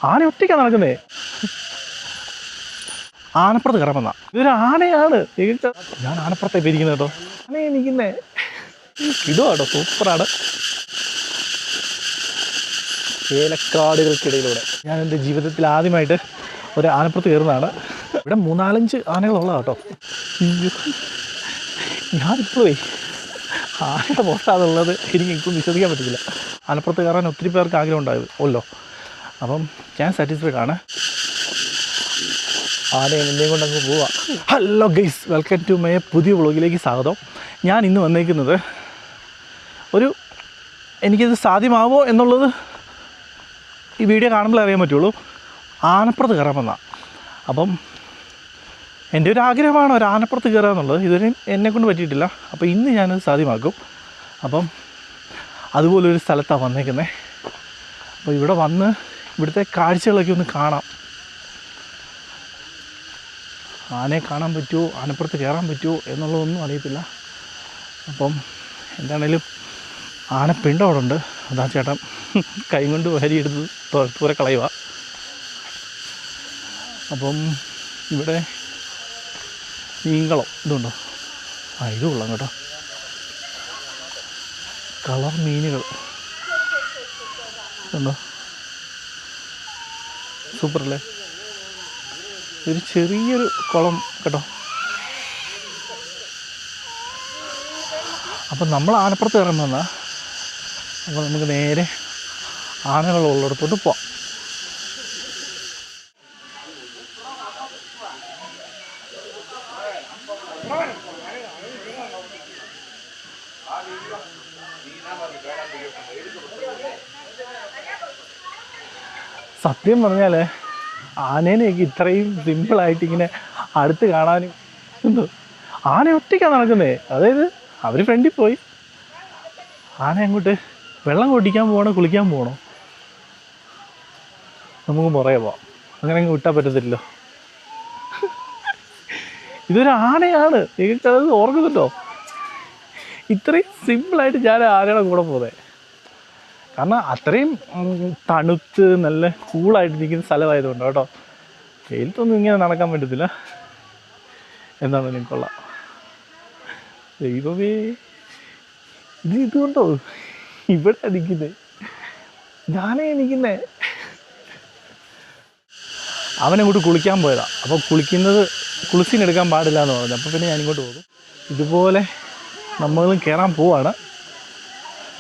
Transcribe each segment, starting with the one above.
ആന ഒറ്റയ്ക്കാണ് നടക്കുന്നേ. ആനപ്പുറത്ത് കയറാൻ വന്ന ഇതൊരു ആനയാണ്. ഞാൻ ആനപ്പുറത്തെ പേരിക്കുന്നത് കേട്ടോ. ആനയെ നിൽക്കുന്നേ ഇടുവാട്ടോ, സൂപ്പറാണ്. ഏലക്കാടുകൾക്കിടയിലൂടെ ഞാൻ എൻ്റെ ജീവിതത്തിൽ ആദ്യമായിട്ട് ഒരു ആനപ്പുറത്ത് കയറുന്നതാണ്. ഇവിടെ 3-4 ആനകളുള്ള കേട്ടോ. ഞാനിപ്പോഴേ ആനയുടെ പുറത്താണുള്ളത്. എനിക്കും വിശ്വസിക്കാൻ പറ്റത്തില്ല. ആനപ്പുറത്ത് കയറാൻ ഒത്തിരി പേർക്ക് ആഗ്രഹം ഉണ്ടാവുമല്ലോ. അപ്പം ഞാൻ സാറ്റിസ്ഫൈഡ് ആണ്. ആനയെ എന്നെയും കൊണ്ടങ്ങ് പോവാം. Hello guys, welcome to my പുതിയ വ്ളോഗിലേക്ക് സ്വാഗതം. ഞാൻ ഇന്ന് വന്നേക്കുന്നത് എനിക്കിത് സാധ്യമാവോ എന്നുള്ളത് ഈ വീഡിയോ കാണുമ്പോൾ അറിയാൻ പറ്റുള്ളൂ. ആനപ്പുറത്ത് കയറാൻ വന്നതാണ്. അപ്പം എൻ്റെ ഒരു ആഗ്രഹമാണ് ഒരു ആനപ്പുറത്ത് കയറുക എന്നുള്ളത്. ഇതുവരെ എന്നെക്കൊണ്ട് പറ്റിയിട്ടില്ല. അപ്പോൾ ഇന്ന് ഞാനത് സാധ്യമാക്കും. അപ്പം അതുപോലൊരു സ്ഥലത്താണ് വന്നേക്കുന്നത്. അപ്പോൾ ഇവിടെ വന്ന് ഇവിടുത്തെ കാഴ്ചകളൊക്കെ ഒന്ന് കാണാം. ആനയെ കാണാൻ പറ്റുമോ, ആനപ്പുറത്ത് കയറാൻ പറ്റുമോ എന്നുള്ളതൊന്നും അറിയത്തില്ല. അപ്പം എന്താണേലും ആനപ്പിണ്ടം അവിടെ ഉണ്ട്. അതാ ചേട്ടൻ കൈ കൊണ്ട് വരിയെടുത്ത് തുറ കളയുക. അപ്പം ഇവിടെ മീൻകളം ഇതുണ്ടോ? ഇത് കൊള്ളാം കേട്ടോ. കളർ മീനുകൾ ഉണ്ടോ? സൂപ്പറല്ലേ? ഒരു ചെറിയൊരു കുളം കേട്ടോ. അപ്പം നമ്മൾ ആനപ്പുറത്ത് കയറാൻ വന്നാൽ അപ്പോൾ നമുക്ക് നേരെ ആനകളുള്ളിടത്തോട്ട് പോവാം. സത്യം പറഞ്ഞാൽ ആനേനെയൊക്കെ ഇത്രയും സിമ്പിളായിട്ട് ഇങ്ങനെ അടുത്ത് കാണാനും എന്തോ. ആന ഒറ്റയ്ക്കാണ് നടക്കുന്നത്. അതായത് അവർ ഫ്രണ്ടിൽ പോയി, ആന അങ്ങോട്ട് വെള്ളം കുടിക്കാൻ പോകണോ കുളിക്കാൻ പോകണോ നമുക്ക് പുറകെ പോവാം. അങ്ങനെ അങ്ങ് വിട്ടാൽ പറ്റത്തില്ലല്ലോ. ഇതൊരു ആനയാണ്. നിങ്ങൾക്കത് ഓർക്കുന്നുണ്ടോ? ഇത്രയും സിമ്പിളായിട്ട് ഞാൻ ആനയുടെ കൂടെ പോകുന്നത്. കാരണം അത്രയും തണുത്ത് നല്ല കൂളായിട്ട് നിൽക്കുന്ന സ്ഥലമായതുകൊണ്ട് കേട്ടോ. വെയിലത്തൊന്നും ഇങ്ങനെ നടക്കാൻ പറ്റത്തില്ല. എന്താണ് നിങ്ങൾക്കൊള്ളാം. ദൈവമേ, ഇതുകൊണ്ടോ ഇവിടെ നിൽക്കുന്നത്? ഞാനേ നിൽക്കുന്നേ. അവനങ്ങോട്ട് കുളിക്കാൻ പോയതാണ്. അപ്പോൾ കുളിച്ചിനെടുക്കാൻ പാടില്ല എന്ന് പറഞ്ഞു. അപ്പോൾ പിന്നെ ഞാനിങ്ങോട്ട് പോകും. ഇതുപോലെ നമ്മളും കയറാൻ പോവാണ്.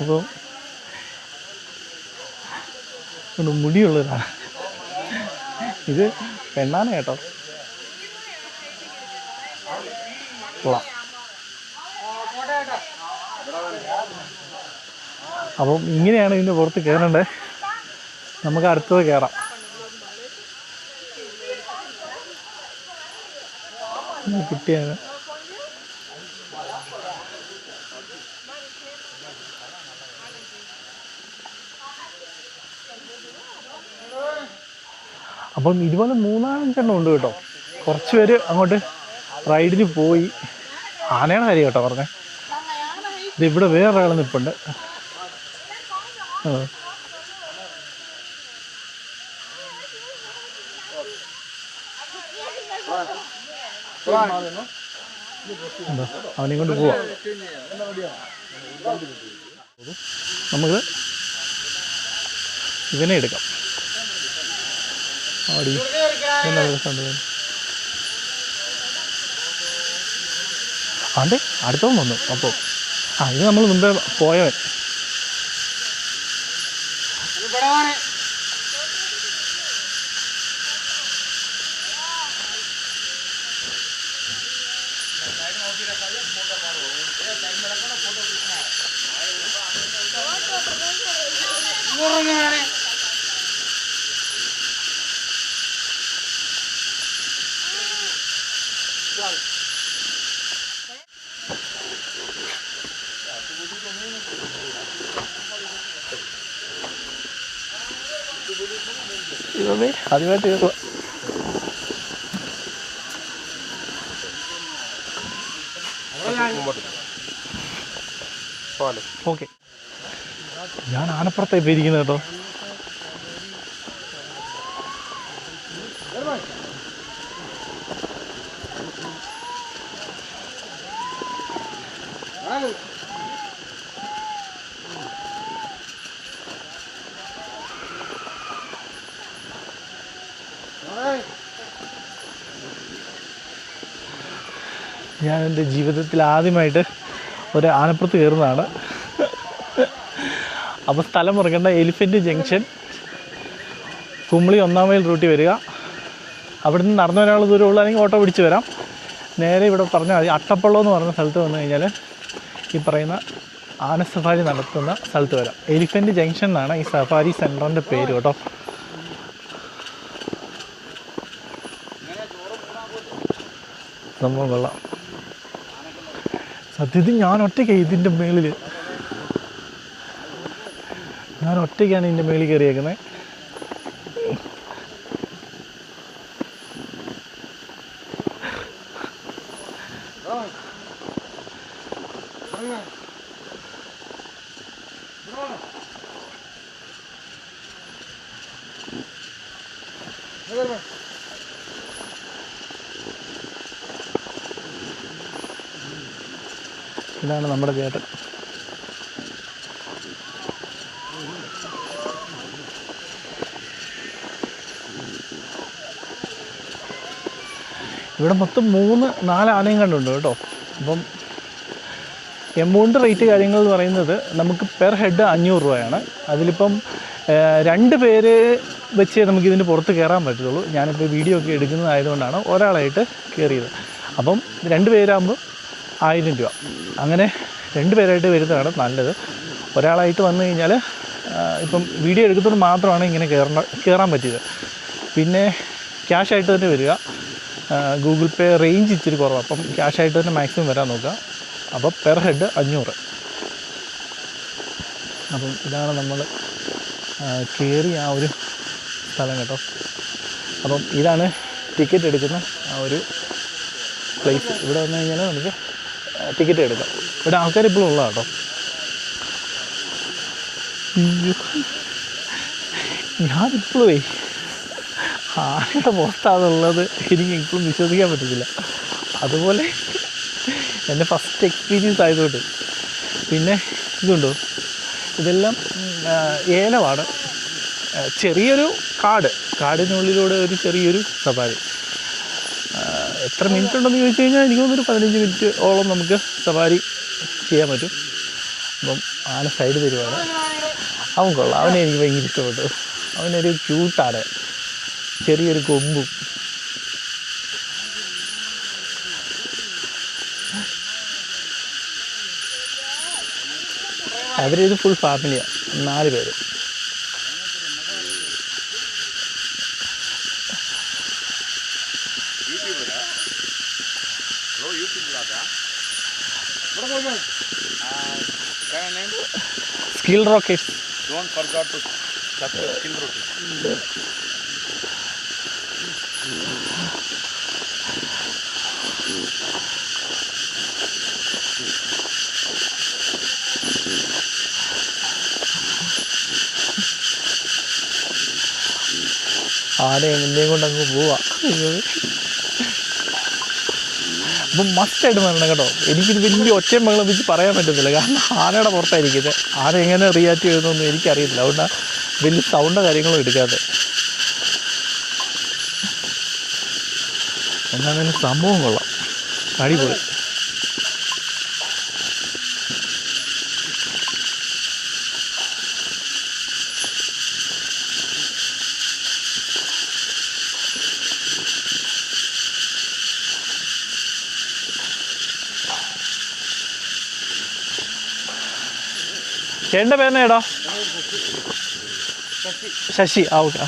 അപ്പോൾ മുടിയുള്ളതാണ്. ഇത് പെണ്ണാന കേട്ടോ. കൊള്ളാം. അപ്പം ഇങ്ങനെയാണ് ഇതിൻ്റെ പുറത്ത് കയറേണ്ടത്. നമുക്ക് അടുത്തത് കയറാം. കുട്ടിയാണ്. അപ്പം ഇതുപോലെ 3-5 ഉണ്ട് കേട്ടോ. കുറച്ച് പേര് അങ്ങോട്ട് റൈഡിന് പോയി. ആനയുടെ കാര്യം കേട്ടോ പറഞ്ഞേ. ഇതിവിടെ വേറൊരാൾ നിൽപ്പുണ്ട്. അവനെയും കൊണ്ട് പോവാം. നമുക്ക് ഇവനെ എടുക്കാം. ആടി എന്നാ രസമുണ്ട്. ആണ്ടേ അടുത്തവൻ വന്നു. അപ്പോൾ ഇത് നമ്മൾ മുമ്പേ പോയവൻ. ഇവേ ആദ്യമായിട്ട് കയറുക. ഓക്കെ, ഞാൻ ആനപ്പുറത്തായി പോയിരിക്കുന്നത് കേട്ടോ. ഞാൻ എൻ്റെ ജീവിതത്തിൽ ആദ്യമായിട്ട് ഒരു ആനപ്പുറത്ത് കയറുന്നതാണ്. അപ്പോൾ സ്ഥലം മറക്കേണ്ട, എലിഫൻറ്റ് ജംഗ്ഷൻ, കുമളി 1-ാം മൈൽ റൂട്ടിൽ വരിക. അവിടെ നിന്ന് നടന്നു വരാനുള്ള ദൂരമുള്ള, അല്ലെങ്കിൽ ഓട്ടോ പിടിച്ച് വരാം. നേരെ ഇവിടെ പറഞ്ഞാൽ മതി, അട്ടപ്പള്ളം എന്ന് പറഞ്ഞ സ്ഥലത്ത് വന്നു കഴിഞ്ഞാൽ ഈ പറയുന്ന ആന സഫാരി നടത്തുന്ന സ്ഥലത്ത് വരാം. എലിഫൻറ്റ് ജംഗ്ഷൻ എന്നാണ് ഈ സഫാരി സെൻറ്ററിൻ്റെ പേര് കേട്ടോ. സംഭവം കൊള്ളാം. സത്യത്തിൽ ഞാൻ ഒറ്റയ്ക്കാണ് ഇതിൻ്റെ മേളിൽ, ഞാൻ ഒറ്റയ്ക്കാണ് ഇതിൻ്റെ മേളിൽ കയറിയേക്കുന്നത്. ഇതാണ് നമ്മുടെ ചേട്ടൻ. ഇവിടെ മൊത്തം 3-4 ആനയും കണ്ടുണ്ട് കേട്ടോ. അപ്പം എമൗണ്ട് റേറ്റ് കാര്യങ്ങൾ എന്ന് പറയുന്നത് നമുക്ക് പെർ ഹെഡ് 500 രൂപയാണ്. അതിലിപ്പം 2 പേര് വെച്ച് നമുക്കിതിൻ്റെ പുറത്ത് കയറാൻ പറ്റുള്ളൂ. ഞാനിപ്പോൾ വീഡിയോ ഒക്കെ എടുക്കുന്നതായതുകൊണ്ടാണ് ഒരാളായിട്ട് കയറിയത്. അപ്പം 2 പേരാകുമ്പോൾ 1000 രൂപ. അങ്ങനെ 2 പേരായിട്ട് വരുന്നതാണ് നല്ലത്. ഒരാളായിട്ട് വന്നു കഴിഞ്ഞാൽ ഇപ്പം വീഡിയോ എടുക്കുന്നത് മാത്രമാണ് ഇങ്ങനെ കയറാൻ പറ്റിയത്. പിന്നെ ക്യാഷായിട്ട് തന്നെ വരിക. ഗൂഗിൾ പേ റേഞ്ച് ഇച്ചിരി കുറവാണ്, അപ്പം ക്യാഷായിട്ട് തന്നെ മാക്സിമം വരാൻ നോക്കുക. അപ്പോൾ പെർ ഹെഡ് 500. അപ്പം ഇതാണ് നമ്മൾ കയറി ആ ഒരു സ്ഥലം കേട്ടോ. അപ്പം ഇതാണ് ടിക്കറ്റ് എടുക്കുന്ന ആ ഒരു പ്ലേസ്. ഇവിടെ വന്നു കഴിഞ്ഞാൽ നമുക്ക് ടിക്കറ്റ് എടുക്കാം. ഇവിടെ ആൾക്കാർ ഇപ്പോഴും ഉള്ളതാണ് കേട്ടോ. ഞാനിപ്പോഴേ ആനയുടെ പുറത്താണുള്ളത്, എനിക്ക് ഇപ്പോഴും വിശ്വസിക്കാൻ പറ്റത്തില്ല. അതുപോലെ എൻ്റെ ഫസ്റ്റ് എക്സ്പീരിയൻസ് ആയതുകൊണ്ട്. പിന്നെ ഇതുണ്ടോ, ഇതെല്ലാം ഏലമാണ്. ചെറിയൊരു കാടിനുള്ളിലൂടെ ഒരു ചെറിയൊരു സഫാരി. എത്ര മിനിറ്റ് ഉണ്ടെന്ന് ചോദിച്ചു കഴിഞ്ഞാൽ എനിക്ക് തോന്നുന്നൊരു 15 മിനിറ്റ് ഓളം നമുക്ക് സഫാരി ചെയ്യാൻ പറ്റും. അപ്പം ആന സൈഡ് തരുവാണ്. അവൻ കൊള്ളാം, അവനെ എനിക്ക് ഭയങ്കര ഇഷ്ടപ്പെട്ടു. അവനൊരു ക്യൂട്ടാണ്, ചെറിയൊരു കൊമ്പും. അവരിത് ഫുൾ ഫാമിലിയാണ്, 4 പേര്. Skill Rockets. Don't forget to subscribe Skill Rockets. ആന എങ്ങനെയും കൊണ്ട് അങ്ങ് പോവാ. അപ്പം മസ്റ്റായിട്ട് വരണം കേട്ടോ. എനിക്കിത് വലിയ ഒച്ചയും മകളും വെച്ച് പറയാൻ പറ്റത്തില്ല, കാരണം ആനയുടെ പുറത്തായിരിക്കുന്നത്. ആന എങ്ങനെ റിയാക്ട് ചെയ്യുന്നൊന്നും എനിക്കറിയത്തില്ല, അതുകൊണ്ടാണ് വലിയ സൗണ്ടോ കാര്യങ്ങളോ എടുക്കാതെ. എന്നാലും സംഭവം കൊള്ളാം, അടിപൊളി. ചേട്ടൻ്റെ പേരെന്നാ ചേട്ടാ? ശശി. ആ ഓക്കെ.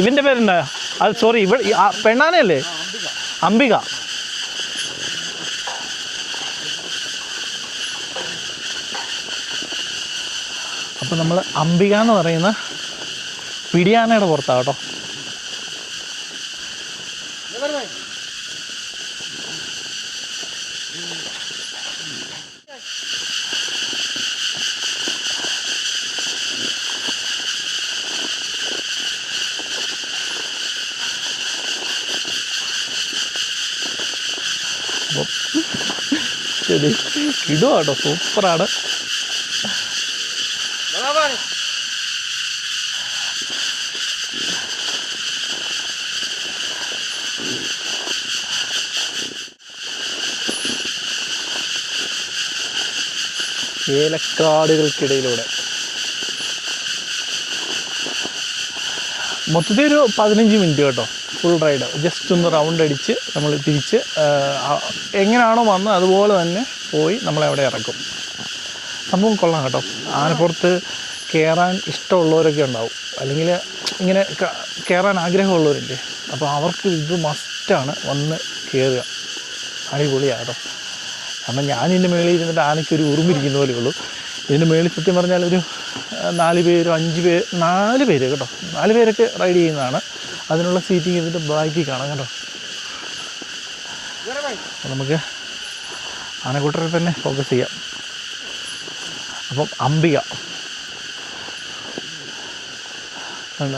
ഇവൻ്റെ പേരെന്താ? അത് സോറി, ഇവിടെ പെണ്ണാനയല്ലേ? അംബിക. അപ്പം നമ്മൾ അംബിക എന്ന് പറയുന്ന പിടിയാനയുടെ പുറത്താണ് കേട്ടോ. ശരി ഇടുക കേട്ടോ, സൂപ്പറാണ്. ഏലക്കാടുകൾക്കിടയിലൂടെ മൊത്തത്തിൽ ഒരു 15 മിനിറ്റ് കേട്ടോ, ഫുൾ റൈഡ്. ജസ്റ്റ് ഒന്ന് റൗണ്ട് അടിച്ച് നമ്മൾ തിരിച്ച് എങ്ങനെയാണോ വന്നത് അതുപോലെ തന്നെ പോയി നമ്മളെ അവിടെ ഇറക്കും. സംഭവം കൊള്ളാം കേട്ടോ. ആനപ്പുറത്ത് കയറാൻ ഇഷ്ടമുള്ളവരൊക്കെ ഉണ്ടാവും, അല്ലെങ്കിൽ ഇങ്ങനെ കയറാൻ ആഗ്രഹമുള്ളവരില്ലേ, അപ്പോൾ അവർക്ക് ഇത് മസ്റ്റാണ് വന്ന് കയറുക. അടിപൊളിയാണ് കേട്ടോ. കാരണം ഞാനിതിൻ്റെ മേളിൽ ഇരുന്നിട്ട് ആനയ്ക്കൊരു ഉറുമ്പിരിക്കുന്ന പോലെ ഉള്ളൂ. ഇതിൻ്റെ മേളിൽ സത്യം പറഞ്ഞാൽ ഒരു 4 പേരോ 5 പേര് 4 പേര് കേട്ടോ, 4 പേരൊക്കെ റൈഡ് ചെയ്യുന്നതാണ്. അതിനുള്ള സീറ്റിംഗ് ഇതിൻ്റെ ബാക്കിൽ കാണാം കേട്ടോ. നമുക്ക് ആനക്കൂട്ടറിൽ തന്നെ ഫോക്കസ് ചെയ്യാം. അപ്പം അംബിക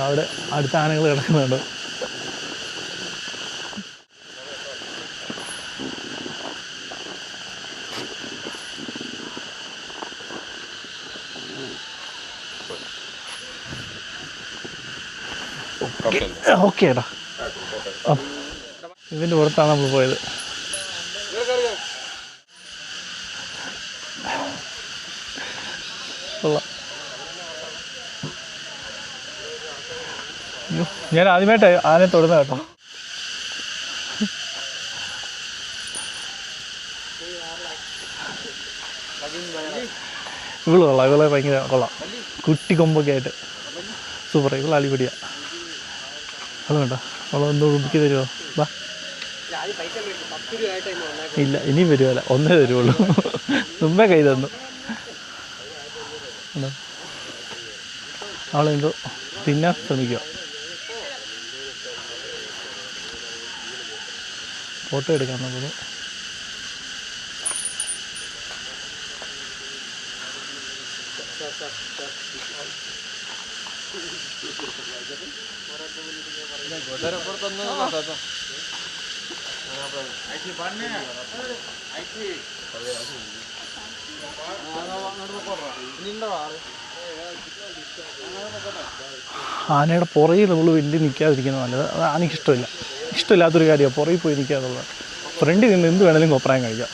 അവിടെ അടുത്ത ആനകൾ കിടക്കുന്നുണ്ട്. ഓക്കെ ഏട്ടാ, ഇതിൻ്റെ പുറത്താണ് നമ്മൾ പോയത്. കൊള്ളാം. അയ്യോ, ഞാൻ ആദ്യമായിട്ട് ആനയെ തൊടുന്ന കേട്ടോ. ഇവള് കൊള്ളാം, ഇവളെ ഭയങ്കര കൊള്ളാം. കുട്ടി കൊമ്പൊക്കെ ആയിട്ട് സൂപ്പർ. ഇവള് അടിപൊളിയാണ്. അവള് വേണ്ട, അവളൊന്ന് ഉറുമ്പിക്ക് തരുമോ? വാ. ഇല്ല, ഇനിയും വരുമല്ല, ഒന്നേ തരുള്ളൂ. മുമ്പേ കൈ തന്നു. അവളെന്തോ തിന്നാൻ ശ്രമിക്കുക. ഫോട്ടോ എടുക്കാൻ നമുക്ക്. ആനയുടെ പുറകിൽ നമ്മൾ വലിയ നിൽക്കാതിരിക്കുന്നത് നല്ലത്. അത് ആനയ്ക്ക് ഇഷ്ടമില്ല. ഇഷ്ടമില്ലാത്തൊരു കാര്യമാണ് പുറകിൽ പോയി നിൽക്കുക എന്നുള്ളത്. ഫ്രണ്ടിൽ നിന്ന് എന്ത് വേണമെങ്കിലും കൊപ്രായം കഴിക്കാം.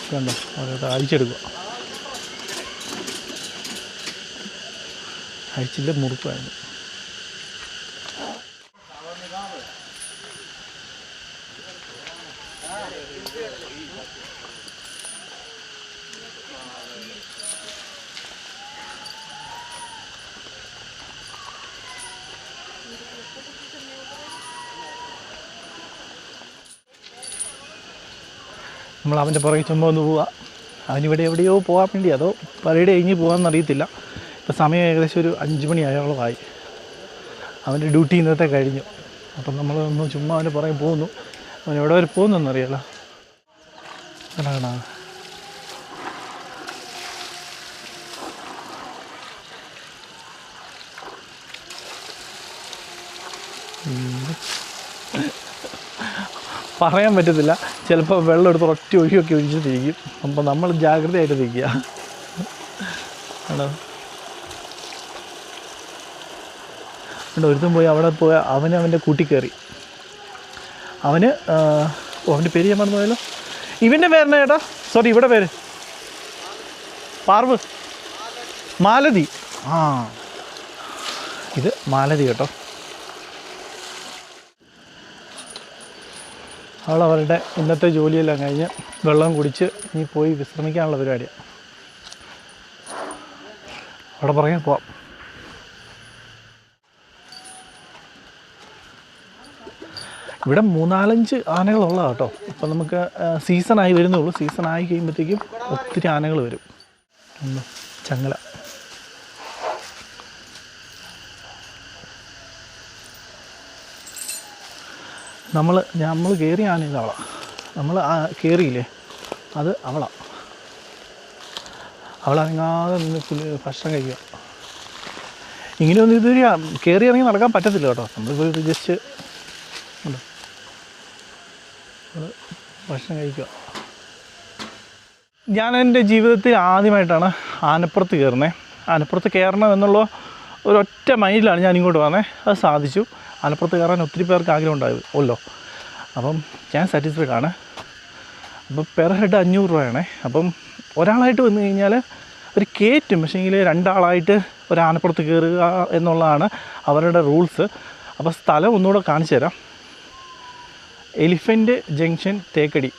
കണ്ടോ, ഓരോരുത്തർ അഴിച്ചെടുക്കുക. അഴിച്ചില്ല, മുറുക്കുമായിരുന്നു. നമ്മൾ അവൻ്റെ പുറകെ ചുമ്മാ ഒന്ന് പോവുക. അവനിവിടെ എവിടെയോ പോകാൻ വേണ്ടി, അതോ പരേഡ് കഴിഞ്ഞ് പോകാമെന്ന് അറിയത്തില്ല. ഇപ്പോൾ സമയം ഏകദേശം ഒരു 5 മണി ആയോളമായി. അവൻ്റെ ഡ്യൂട്ടി ഇന്നത്തെ കഴിഞ്ഞു. അപ്പം നമ്മളൊന്ന് ചുമ്മാ അവൻ്റെ പുറകെ പോകുന്നു. അവൻ എവിടെ വരെ പോകുന്നറിയാലോ. അതാണ് പറയാൻ പറ്റത്തില്ല. ചിലപ്പോൾ വെള്ളം എടുത്ത് ഒറ്റ ഒഴിയൊക്കെ ഒഴിച്ചിട്ടിരിക്കും. അപ്പോൾ നമ്മൾ ജാഗ്രതയായിട്ട് നിൽക്കുക. ആണോ, ഒരുത്തും പോയി അവിടെ പോയി അവൻ്റെ കൂട്ടി കയറി. അവൻ്റെ പേര് ഞാൻ മറന്നു പോയല്ലോ. ഇവൻ്റെ പേരെന്നാ ചേട്ടാ? സോറി, ഇവിടെ പേര് പാർവ്, മാലതി. ആ, ഇത് മാലതി കേട്ടോ. അവളവരുടെ ഇന്നത്തെ ജോലിയെല്ലാം കഴിഞ്ഞ് വെള്ളം കുടിച്ച് ഇനി പോയി വിശ്രമിക്കാനുള്ള പരിപാടിയാണ്. അവിടെ പുറകെ പോവാം. ഇവിടെ 3-4 ആനകളുള്ള കേട്ടോ. അപ്പം നമുക്ക് സീസണായി വരുന്നുള്ളൂ. സീസണായി കഴിയുമ്പോഴത്തേക്കും ഒത്തിരി ആനകൾ വരും. ചങ്ങല നമ്മൾ കയറിയ ആന ഇതവളാണ്. നമ്മൾ കയറിയില്ലേ, അത് അവളാണ്. അവളനങ്ങാതെ നിന്ന് ഭക്ഷണം കഴിക്കുക. ഇങ്ങനെയൊന്നും ഇതൊരു കയറി ഇറങ്ങി നടക്കാൻ പറ്റത്തില്ല കേട്ടോ. നമ്മളിപ്പോൾ ഇത് ജസ്റ്റ് ഉണ്ടോ ഭക്ഷണം കഴിക്കുക. ഞാൻ എൻ്റെ ജീവിതത്തിൽ ആദ്യമായിട്ടാണ് ആനപ്പുറത്ത് കയറുന്നത്. ആനപ്പുറത്ത് കയറണം എന്നുള്ള ഒരൊറ്റ മൈൻഡിലാണ് ഞാൻ ഇങ്ങോട്ട് വന്നത്. അത് സാധിച്ചു. ആനപ്പുറത്ത് കയറാൻ ഒത്തിരി പേർക്ക് ആഗ്രഹം ഉണ്ടാവുമല്ലോ. അപ്പം ഞാൻ സാറ്റിസ്ഫൈഡ് ആണ്. അപ്പോൾ പെർ ഹെഡ് 500 രൂപയാണ്. അപ്പം ഒരാളായിട്ട് വന്നു കഴിഞ്ഞാൽ ഒരു കയറ്റും, പക്ഷേങ്കിൽ 2 ആളായിട്ട് ഒരു ആനപ്പുറത്ത് കയറുക എന്നുള്ളതാണ് അവരുടെ റൂൾസ്. അപ്പോൾ സ്ഥലം ഒന്നുകൂടെ കാണിച്ചു തരാം. എലിഫൻറ്റ് ജംഗ്ഷൻ തേക്കടി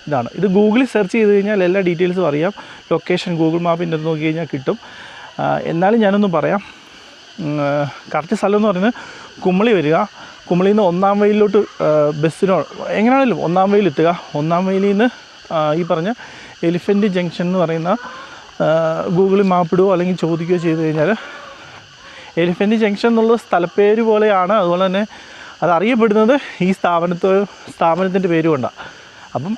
ഇതാണ്. ഇത് ഗൂഗിളിൽ സെർച്ച് ചെയ്ത് കഴിഞ്ഞാൽ എല്ലാ ഡീറ്റെയിൽസും അറിയാം. ലൊക്കേഷൻ ഗൂഗിൾ മാപ്പിൻ്റെ നോക്കി കഴിഞ്ഞാൽ കിട്ടും. എന്നാലും ഞാനൊന്ന് പറയാം. കറക്റ്റ് സ്ഥലം എന്ന് പറയുന്നത് കുമളി വരിക. കുമളിയിൽ നിന്ന് 1-ാം മൈലിലോട്ട് ബസ്സിനോ എങ്ങനെയാണെങ്കിലും 1-ാം മൈൽ എത്തുക. 1-ാം മൈലിൽ നിന്ന് ഈ പറഞ്ഞ എലിഫൻറ്റ് ജംഗ്ഷൻ എന്ന് പറയുന്ന ഗൂഗിളിൽ മാപ്പിടുകയോ അല്ലെങ്കിൽ ചോദിക്കുകയോ ചെയ്ത് കഴിഞ്ഞാൽ എലിഫൻറ്റ് ജംഗ്ഷൻ എന്നുള്ള സ്ഥലപ്പേര് പോലെയാണ്. അതുപോലെ തന്നെ അത് അറിയപ്പെടുന്നത് ഈ സ്ഥാപനത്തിൻ്റെ പേര് കൊണ്ടാണ്. അപ്പം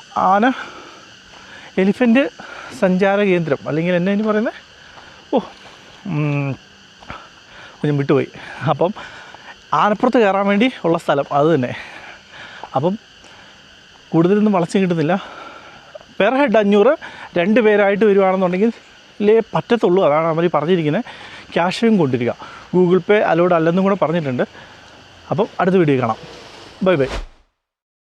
എലിഫൻറ്റ് സഞ്ചാര കേന്ദ്രം അല്ലെങ്കിൽ എന്നെ ഇനി പറയുന്നത് ഞാൻ വിട്ടുപോയി. അപ്പം ആനപ്പുറത്ത് കയറാൻ വേണ്ടി ഉള്ള സ്ഥലം അത് തന്നെ. അപ്പം കൂടുതലൊന്നും വളച്ചു കിട്ടുന്നില്ല. Per head 500. 2 പേരായിട്ട് വരുവാണെന്നുണ്ടെങ്കിൽ പറ്റത്തുള്ളൂ. അതാണ് അവർ പറഞ്ഞിരിക്കുന്നത്. ക്യാഷും കൊണ്ടിരിക്കുക. ഗൂഗിൾ പേ അലോഡ് അല്ലെന്നും കൂടെ പറഞ്ഞിട്ടുണ്ട്. അപ്പം അടുത്ത വീഡിയോ കാണാം. Bye bye.